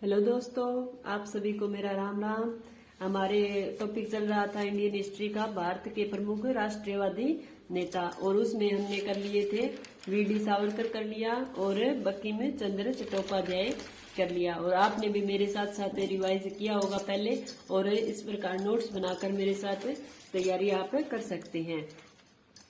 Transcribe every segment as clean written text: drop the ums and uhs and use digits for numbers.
Hello दोस्तों, आप सभी को मेरा राम राम। हमारे टॉपिक चल रहा था इंडियन हिस्ट्री का, भारत के प्रमुख राष्ट्रवादी नेता, और उसमें हमने कर लिए थे वीडी सावरकर कर लिया और बंकिम चंद्र चट्टोपाध्याय कर लिया। और आपने भी मेरे साथ साथ रिवाइज किया होगा पहले, और इस प्रकार नोट्स बनाकर मेरे साथ तैयारी आप कर सकते हैं।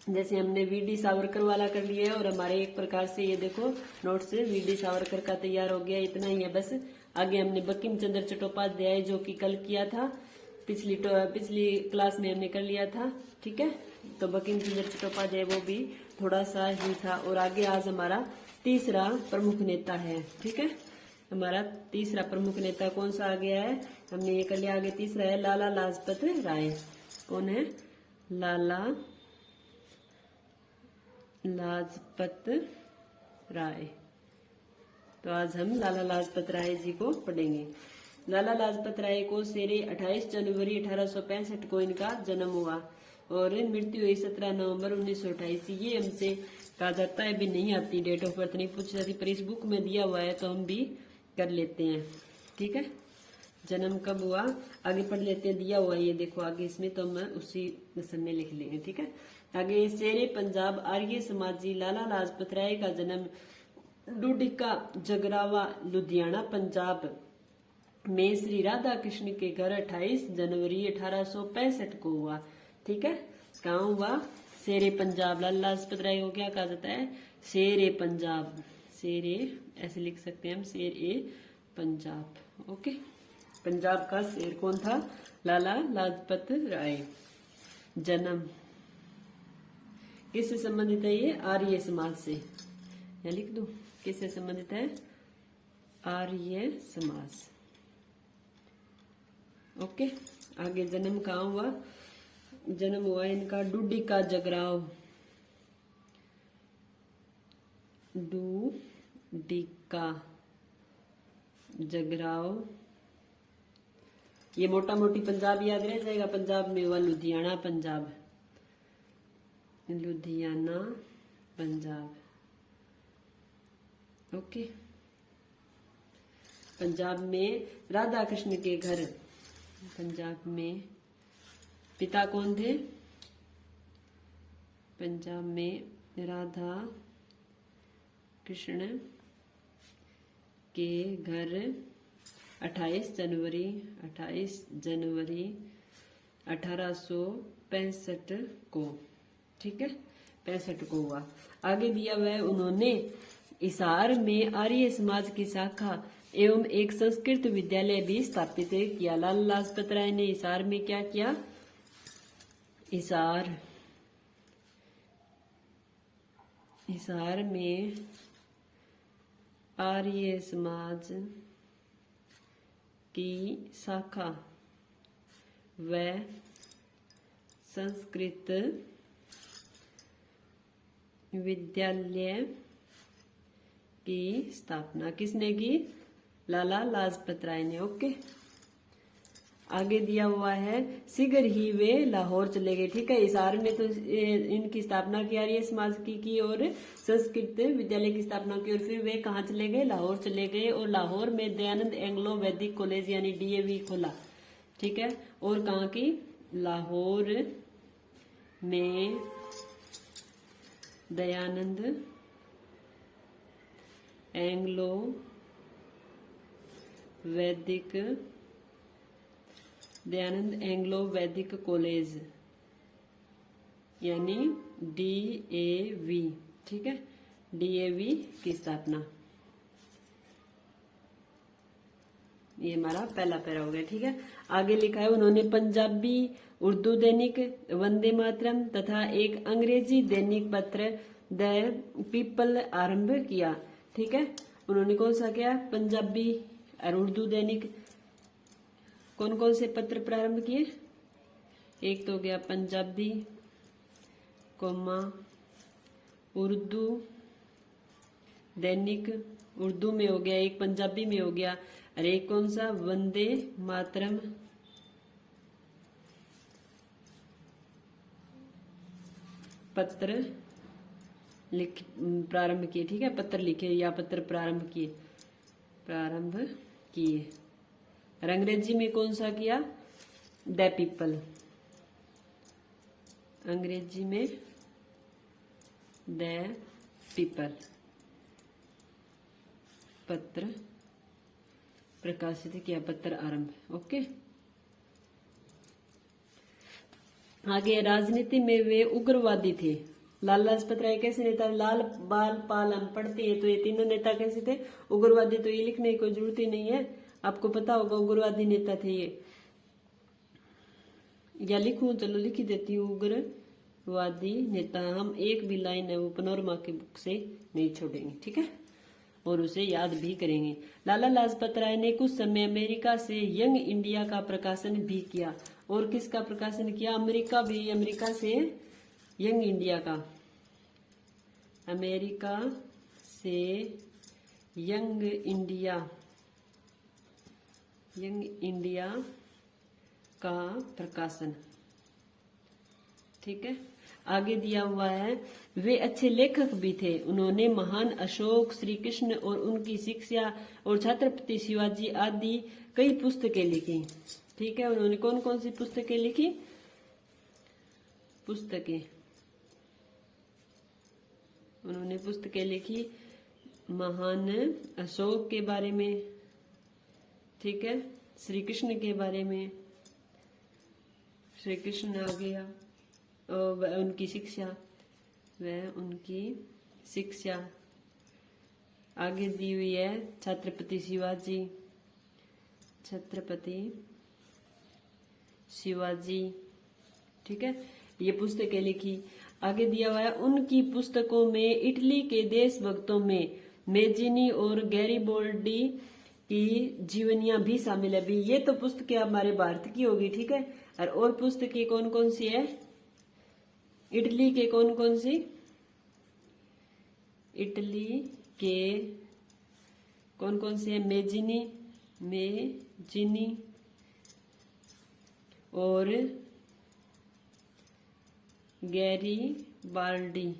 जैसे हमने वीडी सावरकर वाला कर लिया है और हमारे एक प्रकार से ये देखो नोट से वीडी सावरकर का तैयार हो गया। इतना ही है बस। आगे हमने बंकिम चंद्र चट्टोपाध्याय जो कि कल किया था, पिछली क्लास में हमने कर लिया था। ठीक है, तो बंकिम चंद्र चट्टोपाध्याय वो भी थोड़ा सा ही था। और आगे आज हमारा तीसरा प्रमुख नेता है। ठीक है, हमारा तीसरा प्रमुख नेता कौन सा आ गया है, हमने ये कर लिया। आगे तीसरा है लाला लाजपत राय। कौन है? लाला लाजपत राय। तो आज हम लाला लाजपत राय जी को पढ़ेंगे। लाला लाजपत राय को सेरे 28 जनवरी 1865 को इनका जन्म हुआ और मृत्यु हुई 17 नवंबर 1928। ये हमसे कहा जाता है, भी नहीं आती, डेट ऑफ बर्थ नहीं पूछी जाती, पर इस बुक में दिया हुआ है तो हम भी कर लेते हैं। ठीक है, जन्म कब हुआ आगे पढ़ लेते हैं, दिया हुआ है ये देखो आगे इसमें, तो हम उसी समय लिख लेंगे। ठीक है, आगे शेरे पंजाब आर्य समाजी लाला लाजपत राय का जन्म डूडिका जगरावा लुधियाना पंजाब में श्री राधा कृष्ण के घर 28 जनवरी 1865 को हुआ। ठीक है, कहाँ हुआ? शेरे पंजाब। लाला लाजपत राय को क्या कहा जाता है? शेरे पंजाब। शेरे ऐसे लिख सकते हैं हम, शेर ए पंजाब। ओके, पंजाब का शेर कौन था? लाला लाजपत राय। जन्म किससे संबंधित है? ये आर्य समाज से। या लिख दो किससे संबंधित है? आर्य समाज। ओके, आगे जन्म कहाँ हुआ? जन्म हुआ इनका डूडिका जगराव। डूडिका जगराव, ये मोटा मोटी पंजाब याद रह जाएगा। पंजाब में हुआ लुधियाना पंजाब। लुधियाना पंजाब। ओके, पंजाब में राधा कृष्ण के घर। पंजाब में पिता कौन थे? पंजाब में राधा कृष्ण के घर 28 जनवरी 1865 को। ठीक है, 65 को हुआ। आगे दिया हुआ है, उन्होंने हिसार में आर्य समाज की शाखा एवं एक संस्कृत विद्यालय भी स्थापित किया। लाला लाजपत राय ने हिसार में क्या किया? हिसार में आर्य समाज की शाखा व संस्कृत विद्यालय की स्थापना किसने की? लाला लाजपत राय ने। ओके, आगे दिया हुआ है, शीघ्र ही वे लाहौर चले गए। ठीक है, हिसार में तो इनकी स्थापना की आर्य समाज की और संस्कृत विद्यालय की स्थापना की, और फिर वे कहाँ चले गए? लाहौर चले गए। और लाहौर में दयानंद एंग्लो वैदिक कॉलेज यानी डीएवी खोला। ठीक है, और कहाँ की? लाहौर में दयानंद एंग्लो वैदिक कॉलेज यानी डीएवी। ठीक है, डीएवी की स्थापना। ये हमारा पहला पैरा हो गया। ठीक है, आगे लिखा है, उन्होंने पंजाबी उर्दू दैनिक वंदे मातरम तथा एक अंग्रेजी दैनिक पत्र द पीपल आरंभ किया। ठीक है, उन्होंने कौन सा किया? पंजाबी और उर्दू दैनिक। कौन कौन से पत्र प्रारंभ किए? एक तो हो गया पंजाबी कोमा उर्दू दैनिक, उर्दू में हो गया, एक पंजाबी में हो गया, और एक कौन सा? वंदे मातरम पत्र प्रारंभ किए। ठीक है, पत्र लिखे या पत्र प्रारंभ किए, प्रारंभ किए। और अंग्रेजी में कौन सा किया? The people. अंग्रेजी में द पीपल पत्र प्रकाशित किया, पत्र आरंभ। ओके। आगे राजनीति में वे उग्रवादी थे। लाला लाजपत राय कैसे नेता? लाल बाल पाल हम पढ़ते हैं तो ये तीनों नेता कैसे थे? उग्रवादी। तो ये लिखने की कोई जरूरत ही नहीं है, आपको पता होगा उग्रवादी नेता थे ये। या लिखूं? चलो लिख ही देती हूँ, उग्रवादी नेता। हम एक भी लाइन है वो पनोरमा की बुक से नहीं छोड़ेंगे, ठीक है, और उसे याद भी करेंगे। लाला लाजपत राय ने कुछ समय अमेरिका से यंग इंडिया का प्रकाशन भी किया। और किसका प्रकाशन किया? अमेरिका से यंग इंडिया का। अमेरिका से यंग इंडिया का प्रकाशन, ठीक है। आगे दिया हुआ है, वे अच्छे लेखक भी थे। उन्होंने महान अशोक, श्री कृष्ण और उनकी शिक्षा और छत्रपति शिवाजी आदि कई पुस्तकें लिखी, ठीक है। उन्होंने कौन कौन सी पुस्तकें लिखी? उन्होंने पुस्तकें लिखी महान अशोक के बारे में, ठीक है, श्री कृष्ण के बारे में, श्री कृष्ण आ गया, और उनकी शिक्षा आगे दी हुई है, छत्रपति शिवाजी, ठीक है, ये पुस्तकें लिखी। आगे दिया हुआ है, उनकी पुस्तकों में इटली के देशभक्तों में मेजिनी और गैरिबोल्डी की जीवनियां भी शामिल है। भी ये तो पुस्तकें हमारे भारत की होगी, ठीक है। और पुस्तकें कौन कौन सी है? इटली के कौन कौन सी? इटली के कौन कौन से है? मेजिनी और गैरिबाल्डी,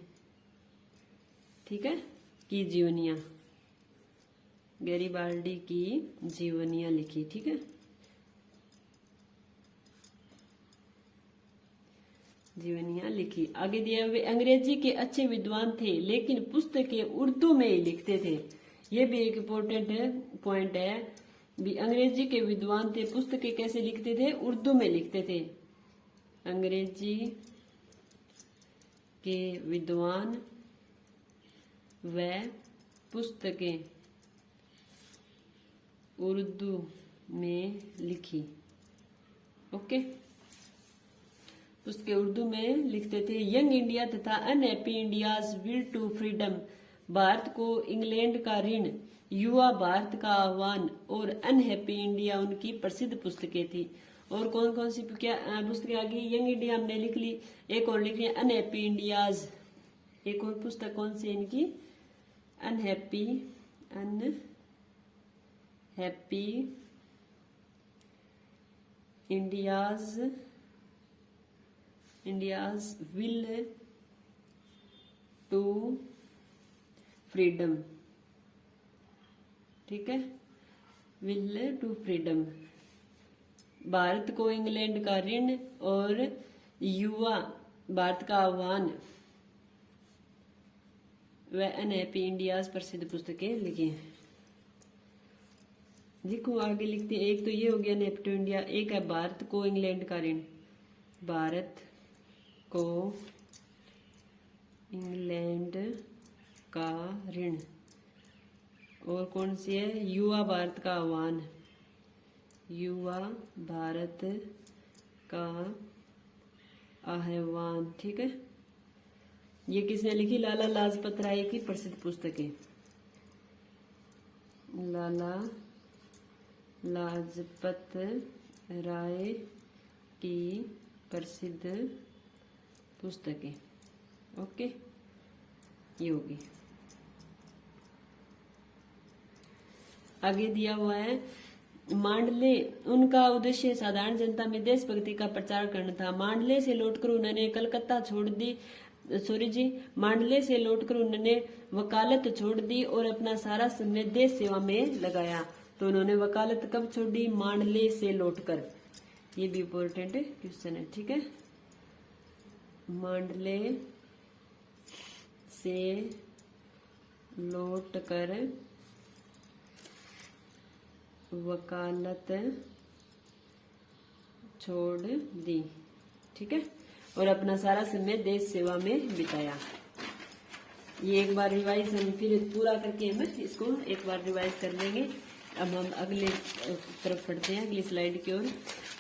ठीक है, की जीवनियां, गैरिबाल्डी की जीवनियां लिखी, ठीक है, जीवनियां लिखी। आगे दिया, वे अंग्रेजी के अच्छे विद्वान थे लेकिन पुस्तकें उर्दू में ही लिखते थे। ये भी एक इम्पोर्टेंट पॉइंट है, भी अंग्रेजी के विद्वान थे, पुस्तकें कैसे लिखते थे? उर्दू में लिखते थे। अंग्रेजी के विद्वान व पुस्तकें उर्दू में लिखी। ओके, पुस्तकें उर्दू में लिखते थे। यंग इंडिया तथा unhappy India's will to freedom, Bharat को इंग्लैंड का ऋण, युवा भारत का आह्वान और अनहैप्पी इंडिया उनकी प्रसिद्ध पुस्तकें थी। और कौन कौन सी पुस्तकें आ गई? यंग इंडिया हमने लिख ली, एक और लिख लिया अनहैप्पी इंडियाज। एक और पुस्तक कौन सी इनकी? Unhappy India's will to freedom, ठीक है, विल टू फ्रीडम, भारत को इंग्लैंड का ऋण और युवा भारत का आह्वान व अनहैप्पी इंडियाज प्रसिद्ध पुस्तकें लिखी हैं। देखो आगे लिखते हैं, एक तो ये हो गया अनहैप्पी टू इंडिया, एक है भारत को इंग्लैंड का ऋण, भारत को इंग्लैंड का ऋण, और कौन सी है? युवा भारत का आह्वान, युवा भारत का आह्वान, ठीक है। ये किसने लिखी? लाला लाजपत राय की प्रसिद्ध पुस्तकें, लाला लाजपत राय की प्रसिद्ध पुस्तकें। ओके, ये होगी। आगे दिया हुआ है, मांडले, उनका उद्देश्य साधारण जनता में देशभक्ति का प्रचार करना था। मांडले से लौटकर उन्होंने कलकत्ता छोड़ दी, मांडले से लौटकर उन्होंने वकालत छोड़ दी और अपना सारा समय देश सेवा में लगाया। तो उन्होंने वकालत कब छोड़ी? मांडले से लौटकर। ये भी इम्पोर्टेंट क्वेश्चन है, ठीक है। मांडले से लौटकर वकालत छोड़ दी, ठीक है, और अपना सारा समय देश सेवा में बिताया। ये एक बार रिवाइज हम फिर पूरा करके हम इसको एक बार रिवाइज कर लेंगे। अब हम अगले तरफ पढ़ते हैं, अगली स्लाइड की ओर।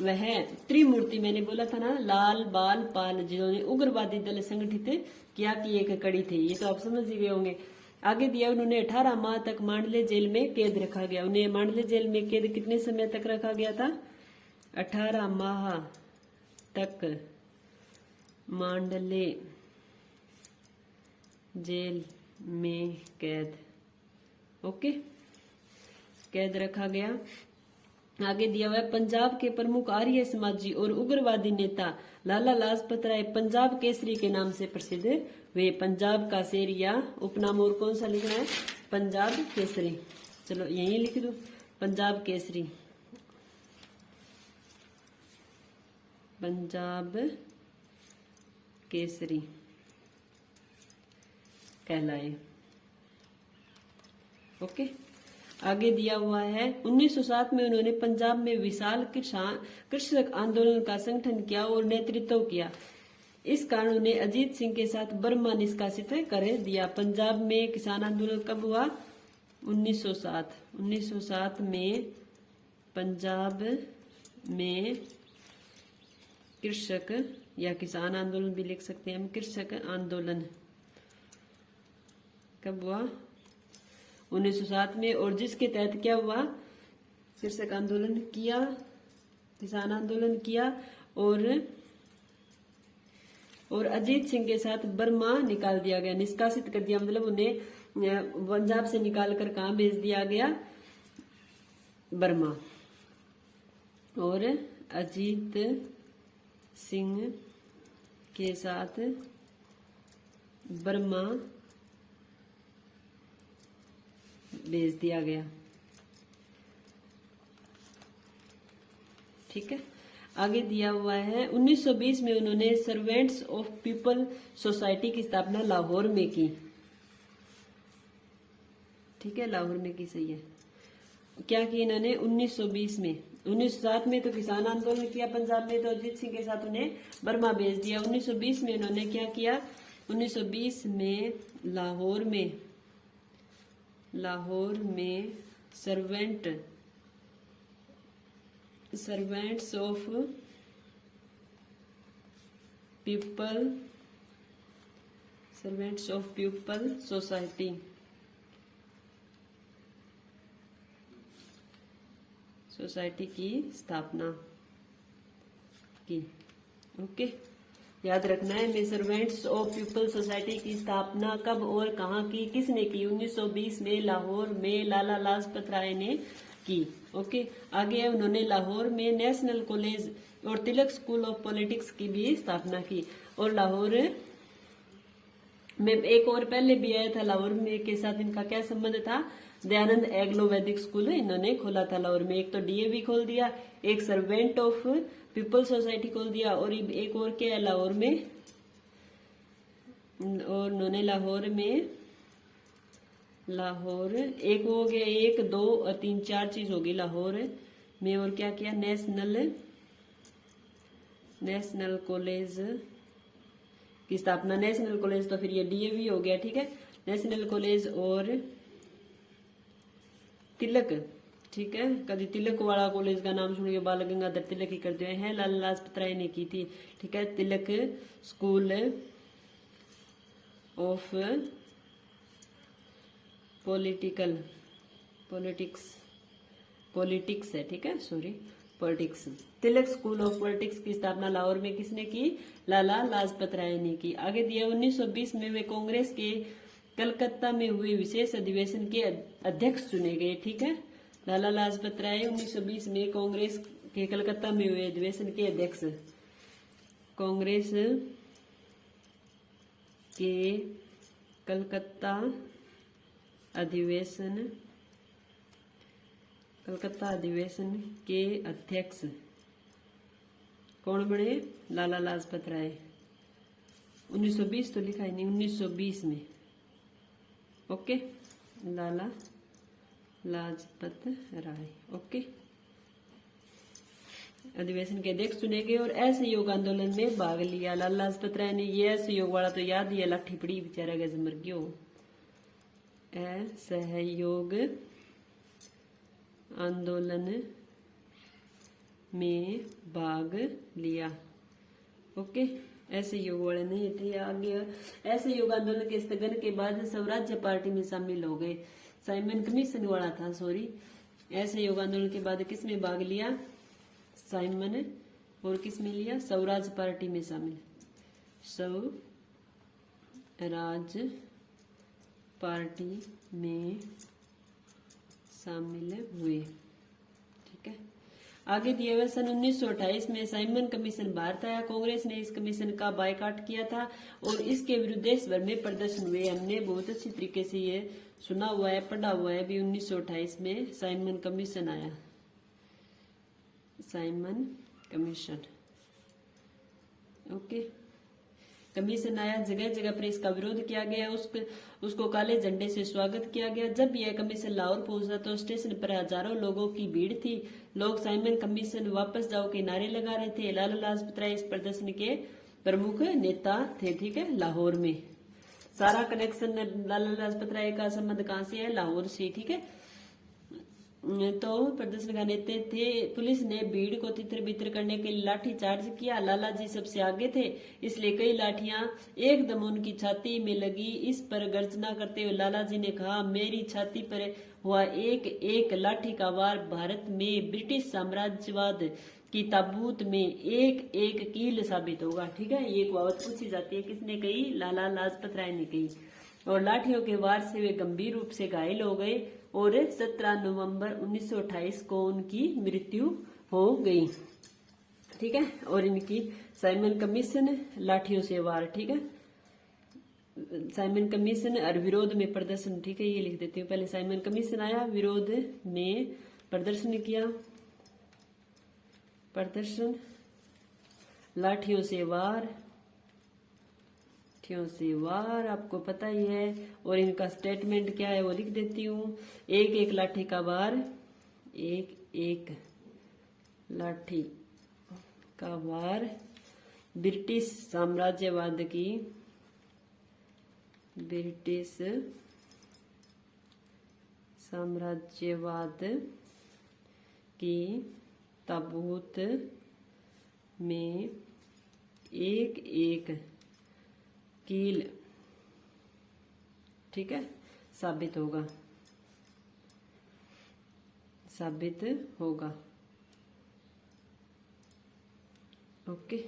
वह त्रिमूर्ति, मैंने बोला था ना, लाल बाल पाल, जिन्होंने उग्रवादी दल संगठित किया की एक कड़ी थी, ये तो आप समझ ही गए होंगे। आगे दिया, उन्होंने 18 माह तक मांडले जेल में कैद रखा गया। उन्हें मांडले जेल में कैद कितने समय तक रखा गया था? 18 माह तक मांडले जेल में कैद, ओके, कैद रखा गया। आगे दिया हुआ है, पंजाब के प्रमुख आर्य समाजी और उग्रवादी नेता लाला लाजपत राय पंजाब केसरी के नाम से प्रसिद्ध वे। पंजाब का शेर या उपनाम, और कौन सा लिखना है? पंजाब केसरी। चलो यही लिख दो, पंजाब केसरी, पंजाब केसरी कहलाए, ओके। आगे दिया हुआ है, 1907 में उन्होंने पंजाब में विशाल कृषक आंदोलन का संगठन किया और नेतृत्व किया। इस कारण उन्हें अजीत सिंह के साथ बर्मा निष्कासित कर दिया। पंजाब में किसान आंदोलन कब हुआ? 1907। 1907 में पंजाब में कृषक या किसान आंदोलन भी लिख सकते हैं हम, कृषक आंदोलन कब हुआ? 1907 में, और जिसके तहत क्या हुआ? कृषक आंदोलन किया, किसान आंदोलन किया, और अजीत सिंह के साथ बर्मा निकाल दिया गया, निष्कासित कर दिया, मतलब उन्हें पंजाब से निकाल कर कहाँ भेज दिया गया? बर्मा। और अजीत सिंह के साथ बर्मा भेज दिया गया, ठीक है। आगे दिया हुआ है, 1920 में उन्होंने सर्वेंट्स ऑफ पीपल सोसाइटी की स्थापना लाहौर में की, ठीक है, लाहौर में की, सही है। क्या की इन्होंने? 1920 में। 1907 में तो किसान आंदोलन किया पंजाब में, तो अजीत सिंह के साथ उन्हें बर्मा भेज दिया। 1920 में इन्होंने क्या किया? 1920 में लाहौर में सर्वेंट्स ऑफ पीपल सोसाइटी की स्थापना की, ओके। याद रखना है, मैं सर्वेंट्स ऑफ पीपल सोसाइटी की स्थापना कब और कहाँ की, किसने की? 1920 में लाहौर में लाला लाजपत राय ने की, ओके। आगे उन्होंने लाहौर में नेशनल कॉलेज और तिलक स्कूल ऑफ पॉलिटिक्स की भी स्थापना की। और लाहौर में एक और पहले भी आया था, लाहौर में के साथ इनका क्या संबंध था? दयानंद एग्लो वैदिक स्कूल इन्होंने खोला था लाहौर में। एक तो डीएवी खोल दिया, एक सर्वेंट ऑफ पीपल सोसाइटी खोल दिया, और एक और क्या है लाहौर में? और उन्होंने लाहौर एक हो गया, 1 2 और 3 4 चीज होगी लाहौर में। और क्या किया? नेशनल कॉलेज की स्थापना। नेशनल कॉलेज तो फिर ये डीएवी हो गया, ठीक है। नेशनल कॉलेज और तिलक, ठीक है, कभी तिलक वाला कॉलेज का नाम सुनिए, बाल गंगाधर तिलक ही करते हैं, लाला लाजपत राय ने की थी, ठीक है। तिलक स्कूल ऑफ पॉलिटिक्स है, ठीक है, sorry, politics. Tilak school of politics की स्थापना लाहौर में किसने की? लाला लाजपत राय ने की। आगे दिया, 1920 में वे कांग्रेस के कलकत्ता में हुए विशेष अधिवेशन के अध्यक्ष चुने गए, ठीक है। लाला लाजपत राय 1920 में कांग्रेस के कलकत्ता में हुए अधिवेशन के अध्यक्ष, कांग्रेस के कलकत्ता अधिवेशन कलकत्ता अधिवेशन के अध्यक्ष कौन बने? लाला लाजपत राय। 1920 तो लिखा ही नहीं, 1920 में। ओके, लाला लाजपत राय। ओके, अधिवेशन के अध्यक्ष चुने गए और असहयोग आंदोलन में भाग लिया। लाला लाजपत राय ने ये असहयोग वाला तो याद ही है, लाठी पड़ी बेचारा गज मर गयो। असहयोग आंदोलन में भाग लिया। ओके, ऐसे योग वाले नहीं थे। आगे ऐसे योग आंदोलन के स्थगन के बाद स्वराज्य पार्टी में शामिल हो गए। साइमन कमीशन वाला था, सॉरी। ऐसे योग आंदोलन के बाद किसमें भाग लिया? साइमन। और किस में लिया? स्वराज पार्टी में शामिल। स्वराज पार्टी में शामिल हुए। ठीक है, आगे दिए हुए सन 1928 में साइमन कमीशन भारत आया। कांग्रेस ने इस कमीशन का बायकॉट किया था और इसके विरुद्ध देश भर में प्रदर्शन हुए। हमने बहुत अच्छी तरीके से ये सुना हुआ है, पढ़ा हुआ है भी। 1928 में साइमन कमीशन आया, साइमन कमीशन। ओके, कमीशन आया, जगह जगह पर इसका विरोध किया गया, उसको काले झंडे से स्वागत किया गया। जब यह कमीशन लाहौर पहुंचा तो स्टेशन पर हजारों लोगों की भीड़ थी। लोग साइमन कमीशन वापस जाओ के नारे लगा रहे थे। लाला लाजपत राय इस प्रदर्शन के प्रमुख नेता थे। ठीक है, लाहौर में सारा कनेक्शन लाला लाजपत राय का संबंध कहां से है? लाहौर से। ठीक है, तो प्रदर्शन का नेता थे। पुलिस ने भीड़ को तितर बितर करने के लिए लाठी चार्ज किया। लाला जी सबसे आगे थे, इसलिए कई लाठियां एकदम उनकी छाती में लगी। इस पर गर्जना करते हुए लाला जी ने कहा, मेरी छाती पर हुआ एक एक लाठी का वार भारत में ब्रिटिश साम्राज्यवाद की ताबूत में एक एक कील साबित होगा। ठीक है, ये एक बात पूछी जाती है, किसने कही? लाला लाजपत राय ने कही। और लाठियों के वार से वे गंभीर रूप से घायल हो गए और 17 नवंबर 1928 को उनकी मृत्यु हो गई। ठीक है, और इनकी साइमन कमीशन लाठियों से वार। ठीक है, साइमन कमीशन और विरोध में प्रदर्शन। ठीक है, ये लिख देती हूँ पहले। साइमन कमीशन आया, विरोध में प्रदर्शन किया, प्रदर्शन, लाठियों से वार, से वार, आपको पता ही है। और इनका स्टेटमेंट क्या है वो लिख देती हूँ। एक एक लाठी का वार, एक एक लाठी का वार ब्रिटिश साम्राज्यवाद की, ब्रिटिश साम्राज्यवाद की ताबूत में एक एक कील, ठीक है, साबित होगा, साबित होगा। ओके,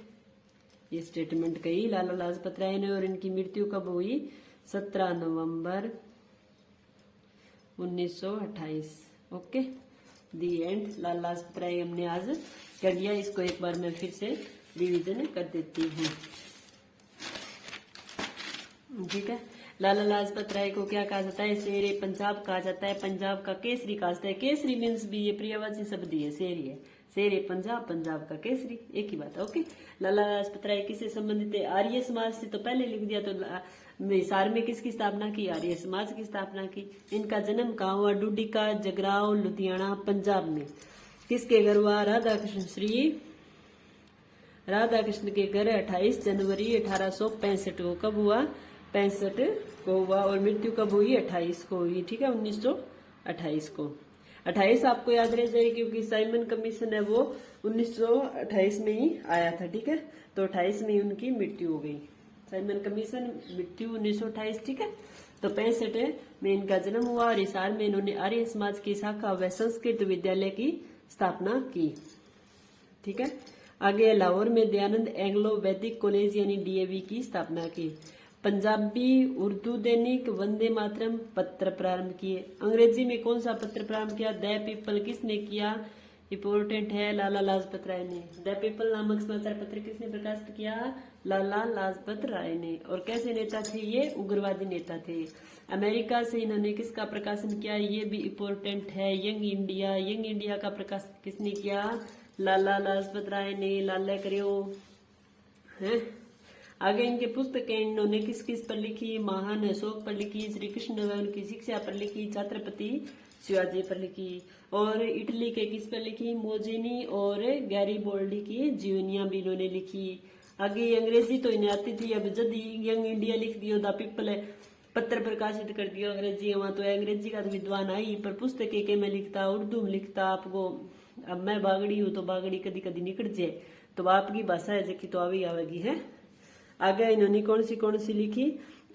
ये स्टेटमेंट कही लाला लाजपत राय ने। और इनकी मृत्यु कब हुई? 17 नवंबर 1928। Okay, the end. Lala Lajpat Rai हमने आज कर लिया। इसको एक बार मैं फिर से रिवीजन कर देती हूँ। ठीक है, लाला लाजपत राय को क्या कहा जाता है? शेर ए पंजाब कहा जाता है। पंजाब का केसरी कहा जाता है। केसरी मीन्स भी ये पर्यायवाची शब्द ही है, शेर ही है। शेर ए पंजाब, पंजाब का केसरी, एक ही बात है। ओके, लाला लाजपत राय किससे संबंधित है? आर्य समाज से तो पहले लिख दिया। तो हिसार में किसकी स्थापना की? आर्य समाज की स्थापना की। इनका जन्म कहाँ हुआ? डुडिका, जगराव, लुधियाना, पंजाब में। किसके घर हुआ? राधा कृष्ण श्री राधा कृष्ण के घर 28 जनवरी 1865 को। कब हुआ? 65 को हुआ। और मृत्यु कब हुई? 28 को हुई। ठीक है, 1928 को। 28 आपको याद रह जाएगी क्योंकि साइमन कमीशन है वो 1928 में ही आया था। ठीक है, तो 28 में ही उनकी मृत्यु हो गई। साइमन कमीशन, मृत्यु 1928। ठीक है, तो 65 में इनका जन्म हुआ और हिसार में इन्होंने आर्य समाज की शाखा व संस्कृत विद्यालय की स्थापना की। ठीक है, आगे लाहौर में दयानंद एंग्लो वैदिक कॉलेज यानी डीएवी की स्थापना की। पंजाबी उर्दू दैनिक वंदे मातरम पत्र प्रारंभ किए। अंग्रेजी में कौन सा पत्र प्रारंभ किया? द पीपल किसने किया? इम्पोर्टेंट है लाला लाजपत राय ने। द पीपल नामक समाचार पत्र किसने प्रकाशित किया? लाला लाजपत राय ने। और कैसे नेता थे ये? उग्रवादी नेता थे। अमेरिका से इन्होंने किसका प्रकाशन किया? ये भी इम्पोर्टेंट है, यंग इंडिया। यंग इंडिया का प्रकाशन किसने किया? लाला लाजपत राय ने। लाला करियो है। आगे इनके पुस्तकें इन्होंने किस किस पर लिखी? महान अशोक पर लिखी, श्री कृष्ण व उनकी शिक्षा पर लिखी, छत्रपति शिवाजी पर लिखी। और इटली के किस पर लिखी? मोजिनी और गैरीबोल्डी की जीवनियां भी इन्होंने लिखी। आगे अंग्रेजी तो इन्हें आती थी, अब जब यंग इंडिया लिख दियो, द पीपल पत्र प्रकाशित कर दियो अंग्रेजी, वहां तो अंग्रेजी का तो विद्वान आई, पर पुस्तकें के में लिखता, उर्दू में लिखता आपको। अब मैं बागड़ी हूँ तो बागड़ी कदी कदी निकट जाए, तो आपकी भाषा है जबकि तो आवी आवेगी है। आगे इन्होंने कौन सी लिखी?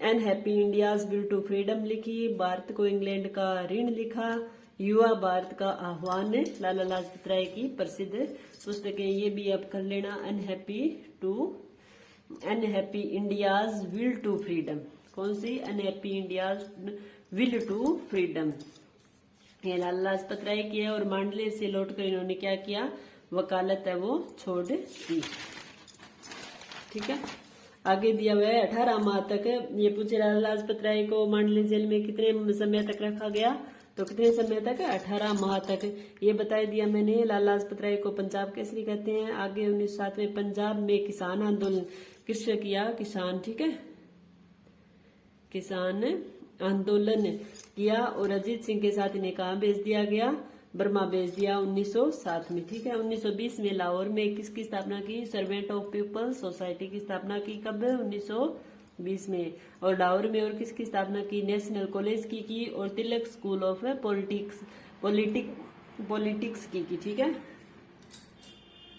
Unhappy India's bill to freedom लिखी, भारत को इंग्लैंड का ऋण लिखा, युवा भारत का आह्वान, लाला लाजपत राय की प्रसिद्ध पुस्तकें ये भी आप कर लेना। Unhappy India's will to freedom, कौन सी? Unhappy India's will to freedom, ये लाला लाजपत राय की है। और मांडले से लौटकर इन्होंने क्या किया? वकालत है वो छोड़ दी। ठीक है, आगे दिया हुआ है 18 माह तक। ये पूछे लाला लाजपत राय को मांडली जेल में कितने समय तक रखा गया? तो कितने समय तक? 18 माह तक। ये बता दिया मैंने। लाला लाजपत राय को पंजाब केसरी कहते हैं। आगे 1907 में पंजाब में किसान आंदोलन किसने किया? किसान, ठीक है, किसान आंदोलन किया। और अजीत सिंह के साथ इन्हें कहाँ भेज दिया गया? बर्मा भेज दिया 1907 में। ठीक है, 1920 में लाहौर में किसकी स्थापना की? सर्वेंट ऑफ पीपल सोसाइटी की स्थापना की। कब? 1920 में। और लाहौर में और किसकी स्थापना की? नेशनल कॉलेज की और तिलक स्कूल ऑफ पॉलिटिक्स की। ठीक है,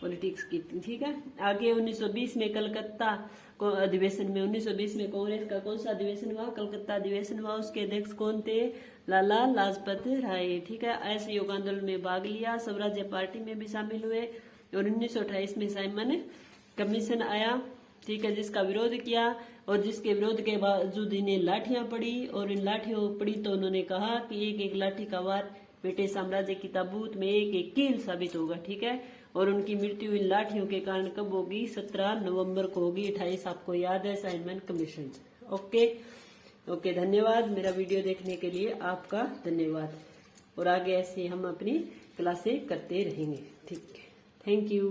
पॉलिटिक्स की। ठीक है, आगे 1920 में कलकत्ता को अधिवेशन में 1920 में कांग्रेस का कौन सा अधिवेशन हुआ? कलकत्ता अधिवेशन हुआ। उसके अध्यक्ष कौन थे? लाला लाजपत राय। ठीक है, असहयोग आंदोलन में भाग लिया, स्वराज्य पार्टी में भी शामिल हुए। और 1928 में साइमन कमीशन आया, ठीक है, जिसका विरोध किया और जिसके विरोध के बावजूद इन्हें लाठियां पड़ी। और इन लाठियों पड़ी तो उन्होंने कहा कि एक एक लाठी का वार ब्रिटिश साम्राज्य की ताबूत में एक एक कील साबित होगा। ठीक है, और उनकी मृत्यु इन लाठियों के कारण कब होगी? 17 नवंबर को होगी। 28 आपको याद है, साइमन कमीशन। ओके, धन्यवाद। मेरा वीडियो देखने के लिए आपका धन्यवाद। और आगे ऐसे हम अपनी क्लासें करते रहेंगे। ठीक है, थैंक यू।